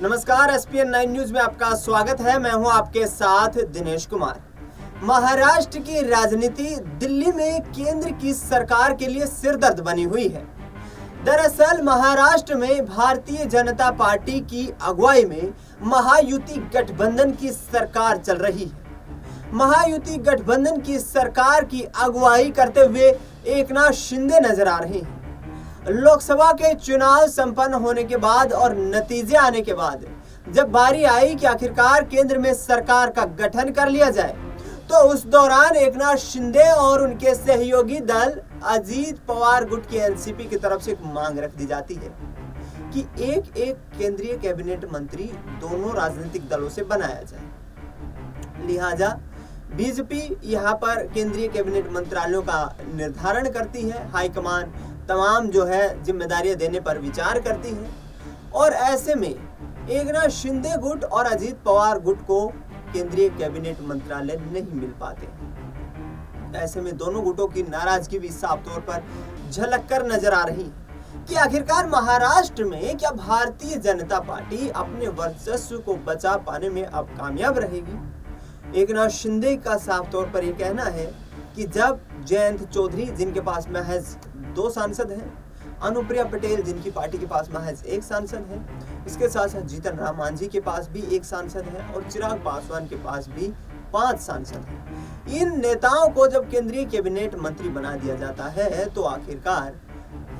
नमस्कार, ESPN 9 news में आपका स्वागत है। मैं हूं आपके साथ दिनेश कुमार। महाराष्ट्र की राजनीति दिल्ली में केंद्र की सरकार के लिए सिरदर्द बनी हुई है। दरअसल महाराष्ट्र में भारतीय जनता पार्टी की अगुवाई में महायुति गठबंधन की सरकार चल रही है। महायुति गठबंधन की सरकार की अगुवाई करते हुए एकनाथ शिंदे नजर आ रहे हैं। लोकसभा के चुनाव संपन्न होने के बाद और नतीजे आने के बाद जब बारी आई कि आखिरकार केंद्र में सरकार का गठन कर लिया जाए, तो उस दौरान एकनाथ शिंदे और उनके सहयोगी दल अजीत पवार गुट की एनसीपी की तरफ से एक मांग रख दी जाती है कि एक एक केंद्रीय कैबिनेट मंत्री दोनों राजनीतिक दलों से बनाया जाए। लिहाजा बीजेपी यहाँ पर केंद्रीय कैबिनेट मंत्रालयों का निर्धारण करती है। हाईकमान तमाम जो है जिम्मेदारियां देने पर विचार करती है और ऐसे में एकनाथ शिंदे गुट और अजीत पवार गुट को केंद्रीय कैबिनेट मंत्रालय नहीं मिल पाते। ऐसे में दोनों गुटों की नाराजगी भी साफ तौर पर झलक कर नजर आ रही है कि आखिरकार महाराष्ट्र में क्या भारतीय जनता पार्टी अपने वर्चस्व को बचा पाने में अब कामयाब रहेगी। एकनाथ शिंदे का साफ तौर पर यह कहना है कि जब जयंत चौधरी जिनके पास महज 2 सांसद हैं, अनुप्रिया पटेल जिनकी पार्टी के पास महज 1 सांसद है, इसके साथ साथ जीतन राम मांझी के पास भी 1 सांसद है और चिराग पासवान के पास भी 5 सांसद हैं। इन नेताओं को जब केंद्रीय कैबिनेट मंत्री बना दिया जाता है तो आखिरकार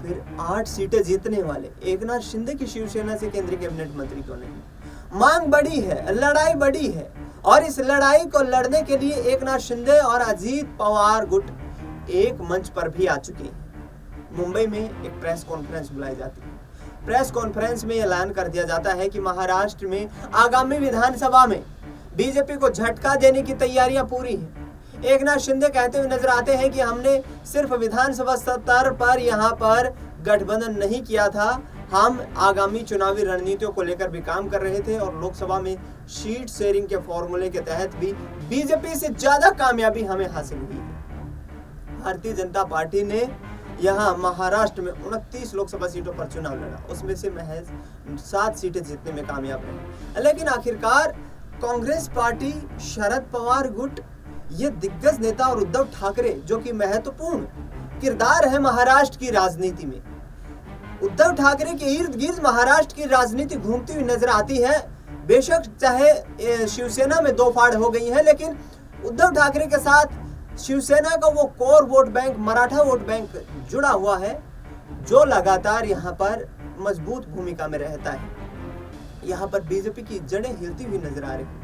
फिर 8 सीटें जीतने वाले एकनाथ शिंदे की शिवसेना से केंद्रीय कैबिनेट मंत्री क्यों नहीं। मांग बड़ी है, लड़ाई बड़ी है और इस लड़ाई को लड़ने के लिए एकनाथ शिंदे और अजीत पवार गुट एक मंच पर भी आ चुके हैं। मुंबई में एक प्रेस कॉन्फ्रेंस बुलाई जाती है। प्रेस कॉन्फ्रेंस में ऐलान कर दिया जाता है कि महाराष्ट्र में आगामी विधानसभा में बीजेपी को झटका देने की तैयारियां पूरी हैं। एकनाथ शिंदे कहते हुए नजर आते हैं कि हमने सिर्फ विधानसभा स्तर पर यहाँ पर गठबंधन नहीं किया था, हम आगामी चुनावी रणनीतियों को लेकर भी काम कर रहे थे और लोकसभा में सीट शेयरिंग के फॉर्मूले के तहत भी बीजेपी से ज्यादा कामयाबी हमें हासिल हुई है। भारतीय जनता पार्टी ने यहाँ महाराष्ट्र में 29 लोकसभा सीटों पर चुनाव लड़ा, उसमें से महज 7 सीटें जीतने में कामयाब रही। लेकिन आखिरकार कांग्रेस पार्टी, शरद पवार गुट, ये दिग्गज नेता और उद्धव ठाकरे जो कि महत्वपूर्ण किरदार है महाराष्ट्र की राजनीति में, उद्धव ठाकरे के इर्द गिर्द महाराष्ट्र की राजनीति घूमती हुई नजर आती है। बेशक चाहे शिवसेना में 2 फाड़ हो गई है, लेकिन उद्धव ठाकरे के साथ शिवसेना का वो core vote bank, Maratha vote bank जुड़ा हुआ है जो लगातार यहाँ पर मजबूत भूमिका में रहता है। यहाँ पर बीजेपी की जड़ें हिलती हुई नजर आ रही है।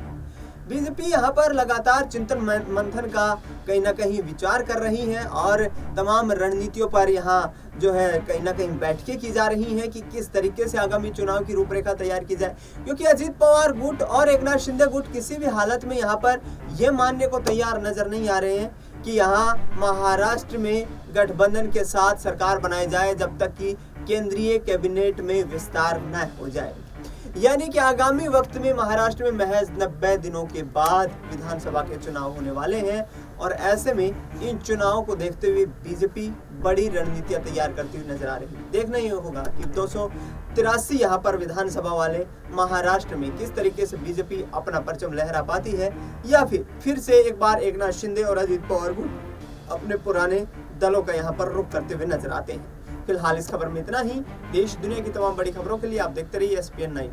बीजेपी यहाँ पर लगातार चिंतन मंथन का कहीं ना कहीं विचार कर रही है और तमाम रणनीतियों पर यहाँ जो है कहीं ना कहीं बैठकें की जा रही हैं कि किस तरीके से आगामी चुनाव की रूपरेखा तैयार की जाए, क्योंकि अजीत पवार गुट और एकनाथ शिंदे गुट किसी भी हालत में यहाँ पर यह मानने को तैयार नजर नहीं आ रहे हैं कि यहाँ महाराष्ट्र में गठबंधन के साथ सरकार बनाई जाए जब तक कि केंद्रीय कैबिनेट में विस्तार न हो जाए। यानी कि आगामी वक्त में महाराष्ट्र में महज 90 दिनों के बाद विधानसभा के चुनाव होने वाले हैं और ऐसे में इन चुनावों को देखते हुए बीजेपी बड़ी रणनीतियां तैयार करती हुई नजर आ रही है। देखना ही होगा कि 283 यहाँ पर विधानसभा वाले महाराष्ट्र में किस तरीके से बीजेपी अपना परचम लहरा पाती है या फिर से एक बार एकनाथ शिंदे और अजीत पवार गुट अपने पुराने दलों का यहाँ पर रुख करते हुए नजर आते हैं। फिलहाल इस खबर में इतना ही। देश दुनिया की तमाम बड़ी खबरों के लिए आप देखते रहिए एसपीएन 9।